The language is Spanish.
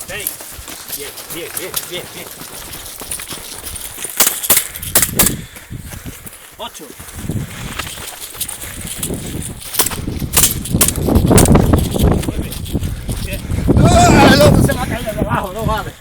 6. Bien, bien, bien, bien, bien. 8. 9. 10. ¡Ah! El otro se va a caer de abajo, no vale.